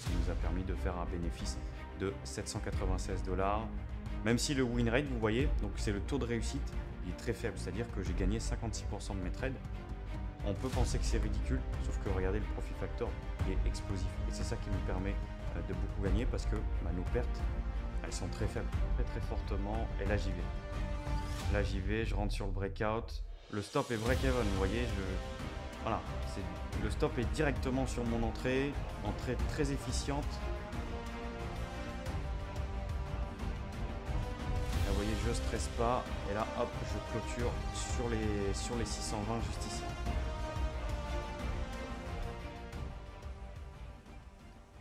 ça nous a permis de faire un bénéfice de 796 $. Même si le win rate, vous voyez, donc c'est le taux de réussite, il est très faible, c'est-à-dire que j'ai gagné 56% de mes trades. On peut penser que c'est ridicule, sauf que regardez, le profit factor, il est explosif. Et c'est ça qui nous permet de beaucoup gagner parce que nos pertes, elles sont très faibles, très fortement. Et là, j'y vais. Là, j'y vais, je rentre sur le breakout. Le stop est break-even, vous voyez, voilà, le stop est directement sur mon entrée très efficiente. Là, vous voyez, je stresse pas. Et là, hop, je clôture sur les 620 juste ici.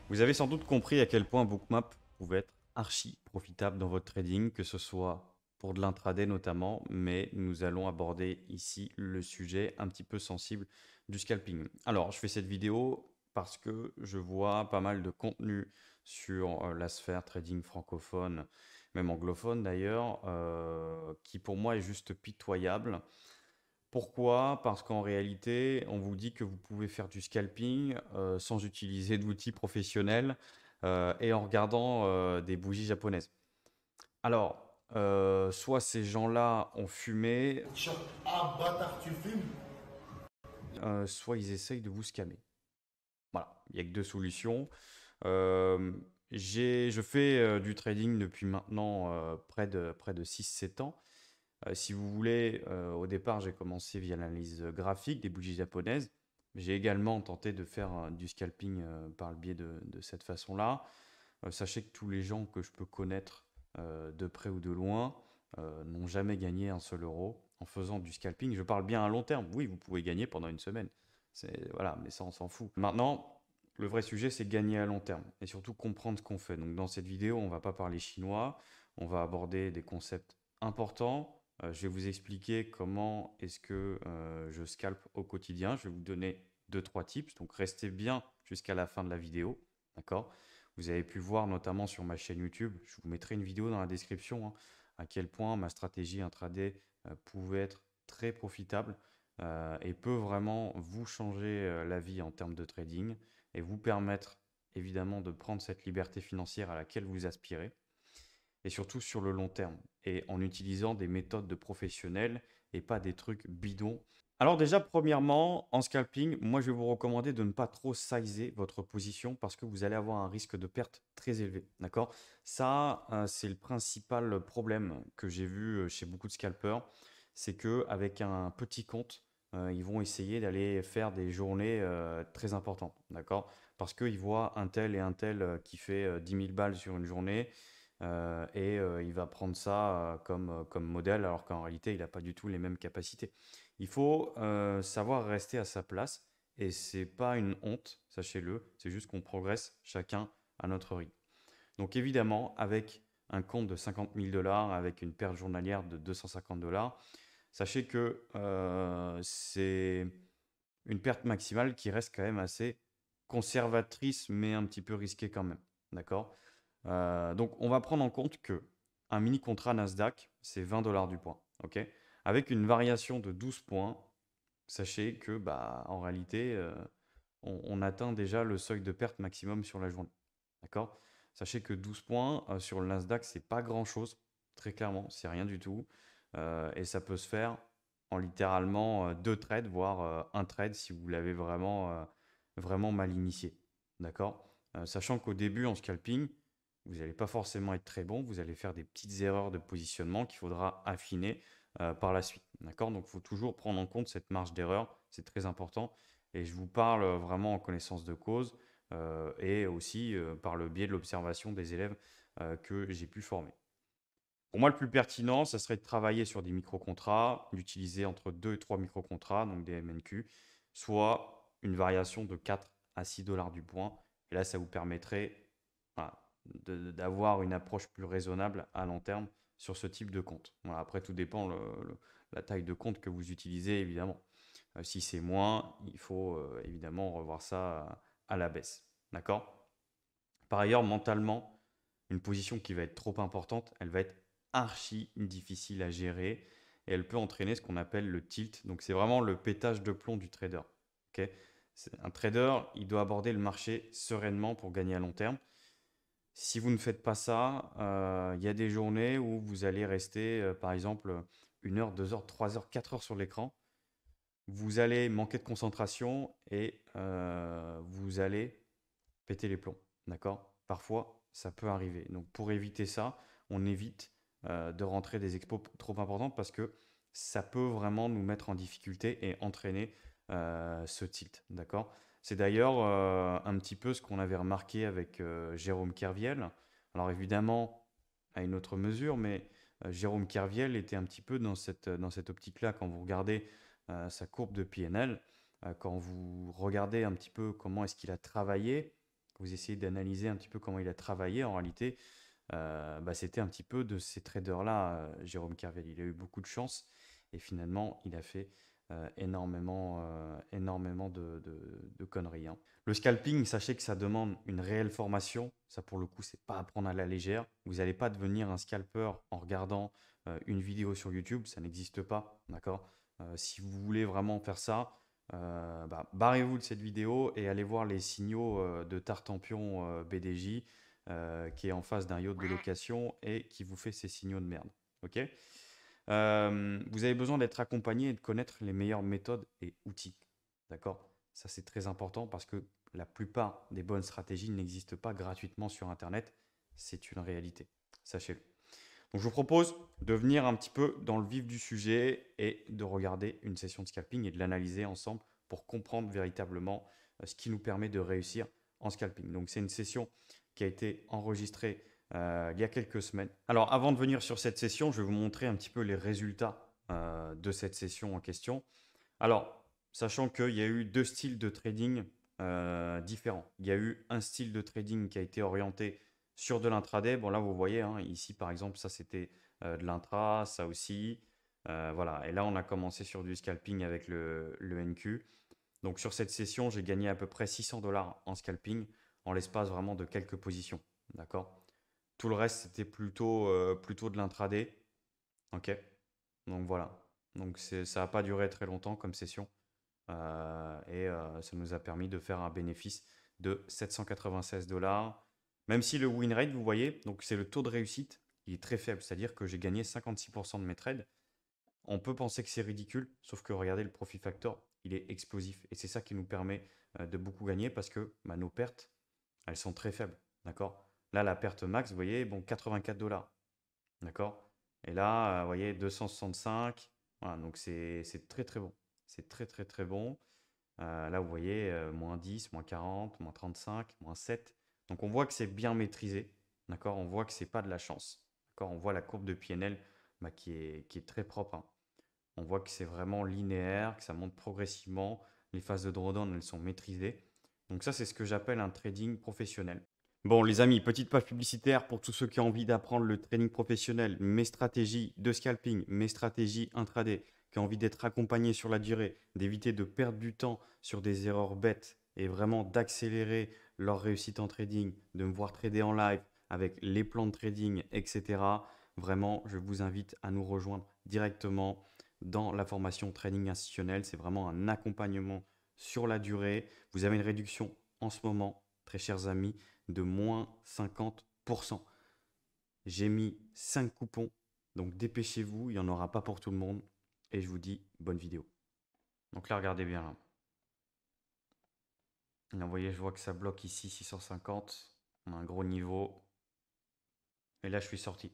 Vous avez sans doute compris à quel point Bookmap pouvait être archi profitable dans votre trading, que ce soit pour de l'intraday notamment, mais nous allons aborder ici le sujet un petit peu sensible du scalping. Alors, je fais cette vidéo parce que je vois pas mal de contenu sur la sphère trading francophone, même anglophone d'ailleurs, qui pour moi est juste pitoyable. Pourquoi? Parce qu'en réalité, on vous dit que vous pouvez faire du scalping sans utiliser d'outils professionnels et en regardant des bougies japonaises. Alors, soit ces gens-là ont fumé, soit ils essayent de vous scammer. Voilà, il n'y a que deux solutions. Je fais du trading depuis maintenant près de 6-7 ans. Si vous voulez, au départ, j'ai commencé via l'analyse graphique des bougies japonaises. J'ai également tenté de faire du scalping par le biais de cette façon-là. Sachez que tous les gens que je peux connaître de près ou de loin n'ont jamais gagné un seul euro en faisant du scalping. Je parle bien à long terme. Oui, vous pouvez gagner pendant une semaine. Voilà, mais ça, on s'en fout. Maintenant, le vrai sujet, c'est gagner à long terme et surtout comprendre ce qu'on fait. Donc, dans cette vidéo, on ne va pas parler chinois. On va aborder des concepts importants. Je vais vous expliquer comment est-ce que je scalpe au quotidien. Je vais vous donner 2-3 tips. Donc, restez bien jusqu'à la fin de la vidéo. D'accord? Vous avez pu voir notamment sur ma chaîne YouTube, je vous mettrai une vidéo dans la description, hein, à quel point ma stratégie intraday pouvait être très profitable et peut vraiment vous changer la vie en termes de trading et vous permettre évidemment de prendre cette liberté financière à laquelle vous aspirez et surtout sur le long terme et en utilisant des méthodes de professionnels et pas des trucs bidons. Alors déjà, premièrement, en scalping, moi je vais vous recommander de ne pas trop sizer votre position parce que vous allez avoir un risque de perte très élevé. D'accord? Ça, c'est le principal problème que j'ai vu chez beaucoup de scalpers. C'est qu'avec un petit compte, ils vont essayer d'aller faire des journées très importantes. D'accord? Parce qu'ils voient un tel et un tel qui fait 10 000 balles sur une journée et il va prendre ça comme modèle alors qu'en réalité, il n'a pas du tout les mêmes capacités. Il faut savoir rester à sa place et c'est pas une honte, sachez-le, c'est juste qu'on progresse chacun à notre rythme. Donc évidemment, avec un compte de 50 000 $, avec une perte journalière de 250 $, sachez que c'est une perte maximale qui reste quand même assez conservatrice, mais un petit peu risquée quand même. D'accord? Donc on va prendre en compte que un mini contrat Nasdaq, c'est 20 $ du point. Ok? Avec une variation de 12 points, sachez que en réalité, on atteint déjà le seuil de perte maximum sur la journée. D'accord? Sachez que 12 points sur le Nasdaq, c'est pas grand-chose. Très clairement, c'est rien du tout. Et ça peut se faire en littéralement 2 trades, voire un trade si vous l'avez vraiment mal initié. D'accord? Sachant qu'au début, en scalping, vous n'allez pas forcément être très bon. Vous allez faire des petites erreurs de positionnement qu'il faudra affiner par la suite. D'accord? Donc, il faut toujours prendre en compte cette marge d'erreur. C'est très important. Et je vous parle vraiment en connaissance de cause et aussi par le biais de l'observation des élèves que j'ai pu former. Pour moi, le plus pertinent, ça serait de travailler sur des micro-contrats, d'utiliser entre 2 et 3 micro-contrats, donc des MNQ, soit une variation de 4 à 6 $ du point. Et là, ça vous permettrait voilà, d'avoir une approche plus raisonnable à long terme sur ce type de compte. Voilà, après, tout dépend la taille de compte que vous utilisez, évidemment. Si c'est moins, il faut évidemment revoir ça à la baisse. D'accord? Par ailleurs, mentalement, une position qui va être trop importante, elle va être archi difficile à gérer et elle peut entraîner ce qu'on appelle le tilt. Donc, c'est vraiment le pétage de plomb du trader. Ok? Un trader, il doit aborder le marché sereinement pour gagner à long terme. Si vous ne faites pas ça, il y a des journées où vous allez rester, par exemple, 1 heure, 2 heures, 3 heures, 4 heures sur l'écran. Vous allez manquer de concentration et vous allez péter les plombs. D'accord? Parfois, ça peut arriver. Donc, pour éviter ça, on évite de rentrer des expos trop importantes parce que ça peut vraiment nous mettre en difficulté et entraîner ce tilt. D'accord? C'est d'ailleurs un petit peu ce qu'on avait remarqué avec Jérôme Kerviel. Alors, évidemment, à une autre mesure, mais Jérôme Kerviel était un petit peu dans cette optique-là. Quand vous regardez sa courbe de PNL, quand vous regardez un petit peu comment est-ce qu'il a travaillé, vous essayez d'analyser un petit peu comment il a travaillé, en réalité, c'était un petit peu de ces traders-là, Jérôme Kerviel. Il a eu beaucoup de chance et finalement, il a fait énormément de conneries, hein. Le scalping, sachez que ça demande une réelle formation. Ça, pour le coup, c'est pas à prendre à la légère. Vous n'allez pas devenir un scalper en regardant une vidéo sur YouTube. Ça n'existe pas, d'accord? Si vous voulez vraiment faire ça, barrez-vous de cette vidéo et allez voir les signaux de Tartampion BDJ qui est en face d'un yacht de location et qui vous fait ces signaux de merde. Ok? Vous avez besoin d'être accompagné et de connaître les meilleures méthodes et outils. D'accord? Ça, c'est très important parce que la plupart des bonnes stratégies n'existent pas gratuitement sur Internet. C'est une réalité. Sachez-le. Donc, je vous propose de venir un petit peu dans le vif du sujet et de regarder une session de scalping et de l'analyser ensemble pour comprendre véritablement ce qui nous permet de réussir en scalping. Donc, c'est une session qui a été enregistrée il y a quelques semaines. Alors, avant de venir sur cette session, je vais vous montrer un petit peu les résultats de cette session en question. Alors, sachant qu'il y a eu deux styles de trading différents. Il y a eu un style de trading qui a été orienté sur de l'intraday. Bon, là, vous voyez, hein, ici, par exemple, ça, c'était de l'intra, ça aussi. Voilà. Et là, on a commencé sur du scalping avec le NQ. Donc, sur cette session, j'ai gagné à peu près 600 dollars en scalping en l'espace vraiment de quelques positions. D'accord? Tout le reste, c'était plutôt de l'intraday. OK? Donc, voilà. Donc, ça n'a pas duré très longtemps comme session. Ça nous a permis de faire un bénéfice de 796 dollars. Même si le win rate, vous voyez, donc c'est le taux de réussite, il est très faible. C'est-à-dire que j'ai gagné 56% de mes trades. On peut penser que c'est ridicule, sauf que regardez le profit factor, il est explosif. Et c'est ça qui nous permet de beaucoup gagner parce que nos pertes, elles sont très faibles. D'accord? Là, la perte max, vous voyez, bon, 84 dollars. D'accord? Et là, vous voyez, 265. Voilà, donc c'est très très bon. C'est très très très bon. Là, vous voyez, moins 10, moins 40, moins 35, moins 7. Donc, on voit que c'est bien maîtrisé. D'accord? On voit que c'est pas de la chance. D'accord? On voit la courbe de PNL qui est très propre, hein. On voit que c'est vraiment linéaire, que ça monte progressivement. Les phases de drawdown, elles sont maîtrisées. Donc, ça, c'est ce que j'appelle un trading professionnel. Bon, les amis, petite page publicitaire pour tous ceux qui ont envie d'apprendre le trading professionnel, mes stratégies de scalping, mes stratégies intraday, qui ont envie d'être accompagnés sur la durée, d'éviter de perdre du temps sur des erreurs bêtes et vraiment d'accélérer leur réussite en trading, de me voir trader en live avec les plans de trading, etc. Vraiment, je vous invite à nous rejoindre directement dans la formation trading institutionnel. C'est vraiment un accompagnement sur la durée. Vous avez une réduction en ce moment, très chers amis, de moins 50%. J'ai mis 5 coupons, donc dépêchez-vous, il n'y en aura pas pour tout le monde. Et je vous dis bonne vidéo. Donc là, regardez bien là. Là, vous voyez, je vois que ça bloque ici 650. On a un gros niveau. Et là, je suis sorti.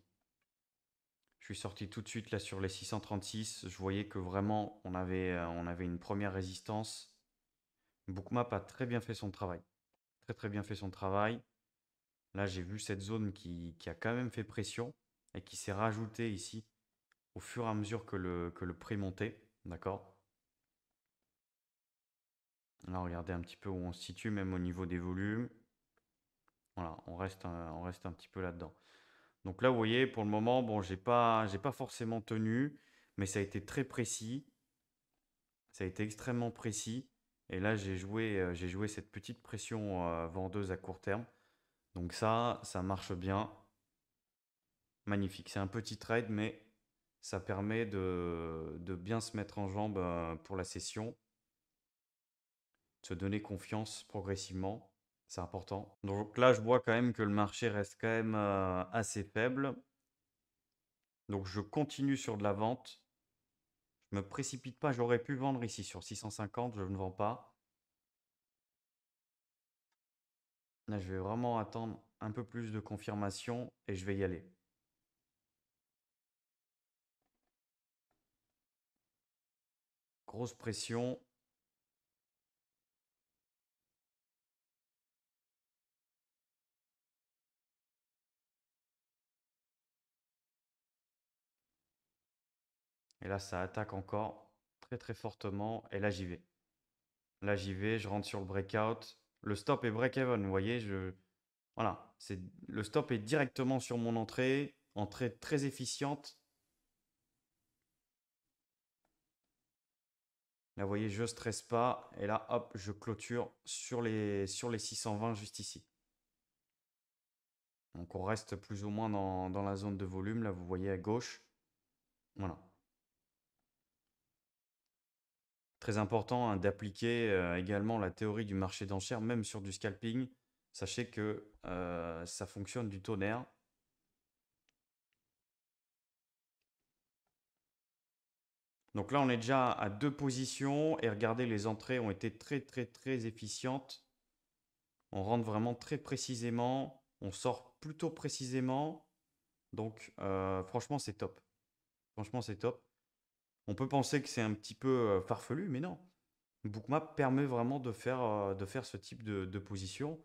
Je suis sorti tout de suite là sur les 636. Je voyais que vraiment, on avait une première résistance. Bookmap a très bien fait son travail. Très très bien fait son travail. Là, j'ai vu cette zone qui a quand même fait pression et qui s'est rajoutée ici au fur et à mesure que le prix montait. D'accord? Là, regardez un petit peu où on se situe, même au niveau des volumes. Voilà, on reste un petit peu là-dedans. Donc là, vous voyez, pour le moment, bon, j'ai pas forcément tenu, mais ça a été très précis. Ça a été extrêmement précis. Et là, j'ai joué cette petite pression vendeuse à court terme. Donc ça marche bien. Magnifique. C'est un petit trade, mais ça permet de bien se mettre en jambe pour la session se donner confiance progressivement. C'est important. Donc là, je vois quand même que le marché reste quand même assez faible. Donc je continue sur de la vente. Je me précipite pas. J'aurais pu vendre ici sur 650. Je ne vends pas. Là, je vais vraiment attendre un peu plus de confirmation et je vais y aller. Grosse pression. Et là, ça attaque encore très très fortement. Et là, j'y vais. Là, j'y vais. Je rentre sur le breakout. Le stop est break-even. Vous voyez, voilà. Le stop est directement sur mon entrée. Entrée très efficiente. Là, vous voyez, je ne stresse pas. Et là, hop, je clôture sur les 620 juste ici. Donc, on reste plus ou moins dans la zone de volume. Là, vous voyez à gauche. Voilà. Très important hein, d'appliquer également la théorie du marché d'enchères, même sur du scalping. Sachez que ça fonctionne du tonnerre. Donc là, on est déjà à 2 positions et regardez, les entrées ont été très très très efficientes. On rentre vraiment très précisément, on sort plutôt précisément. Donc franchement, c'est top. Franchement, c'est top. On peut penser que c'est un petit peu farfelu, mais non. Bookmap permet vraiment de faire ce type de position.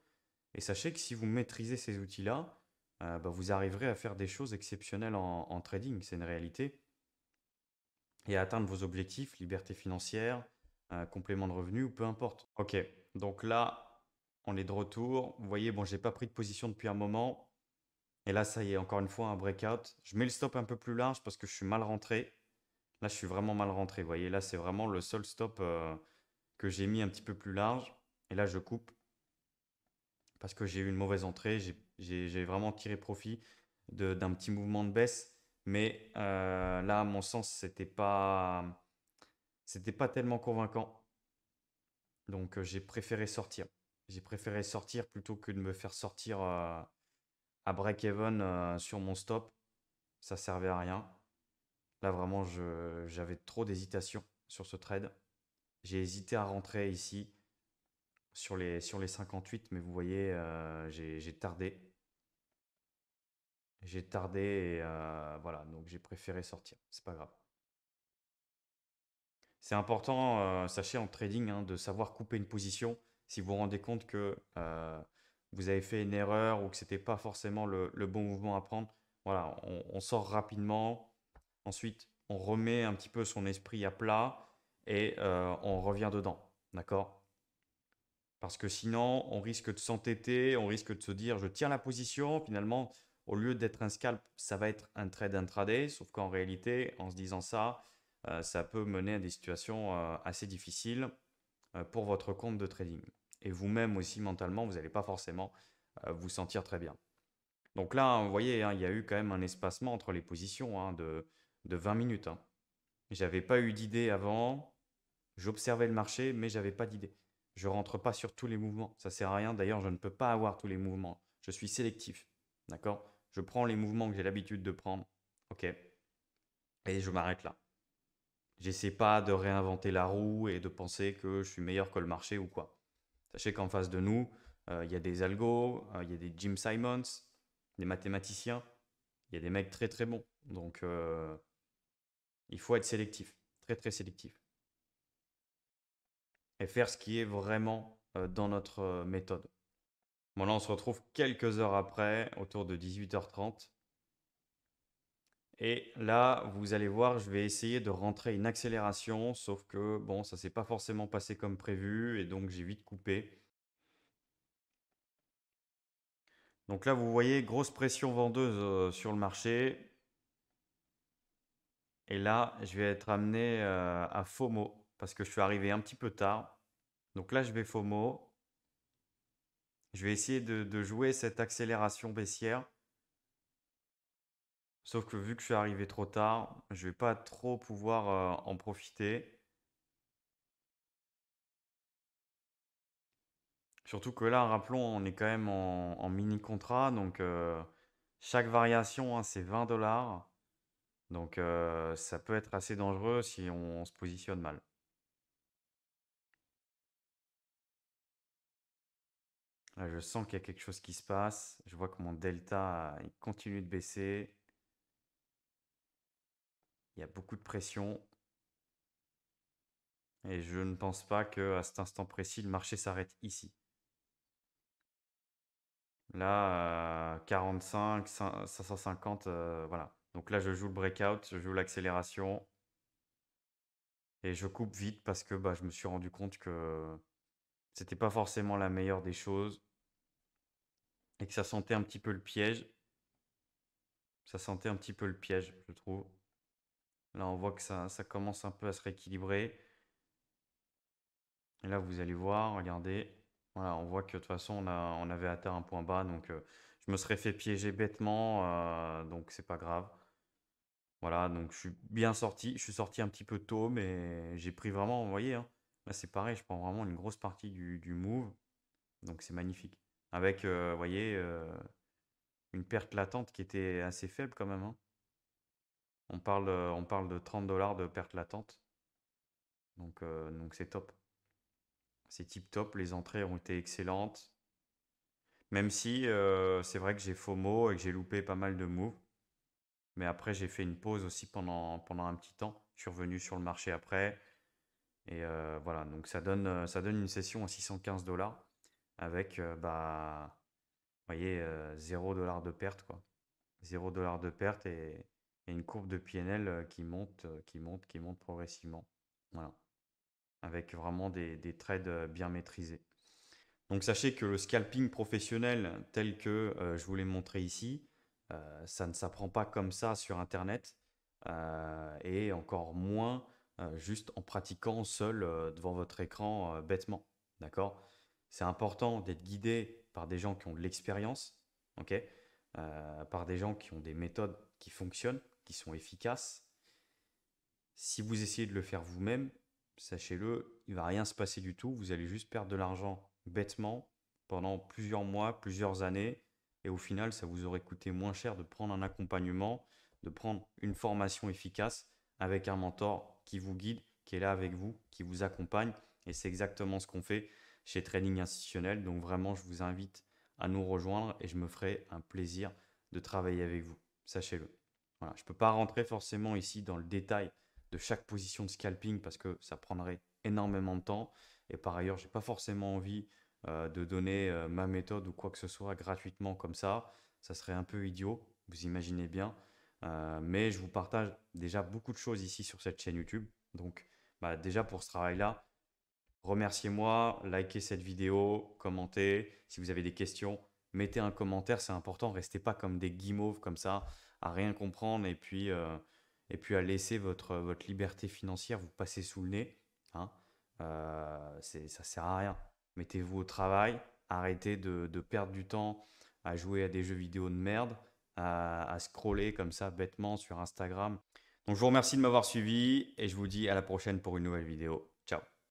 Et sachez que si vous maîtrisez ces outils-là, bah, vous arriverez à faire des choses exceptionnelles en trading. C'est une réalité. Et à atteindre vos objectifs, liberté financière, complément de revenu ou peu importe. Ok, donc là, on est de retour. Vous voyez, bon, j'ai pas pris de position depuis un moment. Et là, ça y est, encore une fois, un breakout. Je mets le stop un peu plus large parce que je suis mal rentré. Là, je suis vraiment mal rentré. Vous voyez, là, c'est vraiment le seul stop que j'ai mis un petit peu plus large. Et là, je coupe parce que j'ai eu une mauvaise entrée. J'ai vraiment tiré profit d'un petit mouvement de baisse. Mais là, à mon sens, c'était pas tellement convaincant. Donc, j'ai préféré sortir. J'ai préféré sortir plutôt que de me faire sortir à break-even sur mon stop. Ça servait à rien. Là, vraiment, j'avais trop d'hésitation sur ce trade. J'ai hésité à rentrer ici sur les 58, mais vous voyez, j'ai tardé. J'ai tardé et voilà, donc j'ai préféré sortir. C'est pas grave. C'est important, sachez en trading, hein, de savoir couper une position. Si vous vous rendez compte que vous avez fait une erreur ou que c'était pas forcément le bon mouvement à prendre, voilà, on sort rapidement. Ensuite, on remet un petit peu son esprit à plat et on revient dedans. D'accord? Parce que sinon, on risque de s'entêter, on risque de se dire je tiens la position. Finalement, au lieu d'être un scalp, ça va être un trade intraday. Sauf qu'en réalité, en se disant ça, ça peut mener à des situations assez difficiles pour votre compte de trading. Et vous-même aussi, mentalement, vous n'allez pas forcément vous sentir très bien. Donc là, vous voyez, hein, il y a eu quand même un espacement entre les positions hein, de 20 minutes. Hein. J'avais pas eu d'idée avant. J'observais le marché, mais j'avais pas d'idée. Je rentre pas sur tous les mouvements. Ça sert à rien. D'ailleurs, je ne peux pas avoir tous les mouvements. Je suis sélectif. D'accord? Je prends les mouvements que j'ai l'habitude de prendre. Ok. Et je m'arrête là. J'essaie pas de réinventer la roue et de penser que je suis meilleur que le marché ou quoi. Sachez qu'en face de nous, il y a des algos, il y a des Jim Simons, des mathématiciens. Il y a des mecs très très bons. Donc, il faut être sélectif. Très très sélectif. Et faire ce qui est vraiment dans notre méthode. Bon, là, on se retrouve quelques heures après, autour de 18h30. Et là, vous allez voir, je vais essayer de rentrer une accélération, sauf que, bon, ça s'est pas forcément passé comme prévu, et donc j'ai vite coupé. Donc là, vous voyez, grosse pression vendeuse sur le marché. Et là, je vais être amené à FOMO, parce que je suis arrivé un petit peu tard. Donc là, je vais FOMO. Je vais essayer de jouer cette accélération baissière. Sauf que vu que je suis arrivé trop tard, je vais pas trop pouvoir en profiter. Surtout que là, rappelons, on est quand même en mini contrat, donc chaque variation, hein, c'est 20 $. Donc ça peut être assez dangereux si on se positionne mal. Là, je sens qu'il y a quelque chose qui se passe. Je vois que mon delta, il continue de baisser. Il y a beaucoup de pression. Et je ne pense pas qu'à cet instant précis, le marché s'arrête ici. Là, 45, 550, voilà. Donc là, je joue le breakout, je joue l'accélération. Et je coupe vite parce que bah, je me suis rendu compte que c'était pas forcément la meilleure des choses. Et que ça sentait un petit peu le piège. Ça sentait un petit peu le piège, je trouve. Là, on voit que ça commence un peu à se rééquilibrer. Et là, vous allez voir, regardez. Voilà, on voit que de toute façon, on avait atteint un point bas. Donc, je me serais fait piéger bêtement. Donc, c'est pas grave. Voilà, donc je suis bien sorti. Je suis sorti un petit peu tôt, mais j'ai pris vraiment, vous voyez, hein, là, c'est pareil. Je prends vraiment une grosse partie du move. Donc, c'est magnifique. Avec, vous voyez, une perte latente qui était assez faible quand même, hein. On parle de 30 $ de perte latente. Donc c'est top. C'est tip top. Les entrées ont été excellentes. Même si c'est vrai que j'ai FOMO et que j'ai loupé pas mal de moves. Mais après, j'ai fait une pause aussi pendant un petit temps. Je suis revenu sur le marché après. Et voilà, donc ça donne une session à 615 $ avec, bah, vous voyez, 0 $ de perte, quoi. 0 $ de perte et une courbe de PNL qui monte, qui monte, qui monte progressivement. Voilà, avec vraiment des trades bien maîtrisés. Donc sachez que le scalping professionnel tel que je vous l'ai montré ici, ça ne s'apprend pas comme ça sur Internet et encore moins juste en pratiquant seul devant votre écran bêtement. D'accord? C'est important d'être guidé par des gens qui ont de l'expérience, ok? Par des gens qui ont des méthodes qui fonctionnent, qui sont efficaces. Si vous essayez de le faire vous-même, sachez-le, il ne va rien se passer du tout. Vous allez juste perdre de l'argent bêtement pendant plusieurs mois, plusieurs années. Et au final, ça vous aurait coûté moins cher de prendre un accompagnement, de prendre une formation efficace avec un mentor qui vous guide, qui est là avec vous, qui vous accompagne. Et c'est exactement ce qu'on fait chez Trading Institutionnel. Donc vraiment, je vous invite à nous rejoindre et je me ferai un plaisir de travailler avec vous. Sachez-le. Voilà. Je ne peux pas rentrer forcément ici dans le détail de chaque position de scalping parce que ça prendrait énormément de temps. Et par ailleurs, je n'ai pas forcément envie de donner ma méthode ou quoi que ce soit gratuitement comme ça. Ça serait un peu idiot, vous imaginez bien. Mais je vous partage déjà beaucoup de choses ici sur cette chaîne YouTube. Donc bah, déjà pour ce travail-là, remerciez-moi, likez cette vidéo, commentez. Si vous avez des questions, mettez un commentaire, c'est important. Restez pas comme des guimauves comme ça, à rien comprendre et puis à laisser votre liberté financière vous passer sous le nez, hein. Ça sert à rien. Mettez-vous au travail, arrêtez de perdre du temps à jouer à des jeux vidéo de merde, à scroller comme ça bêtement sur Instagram. Donc je vous remercie de m'avoir suivi et je vous dis à la prochaine pour une nouvelle vidéo. Ciao.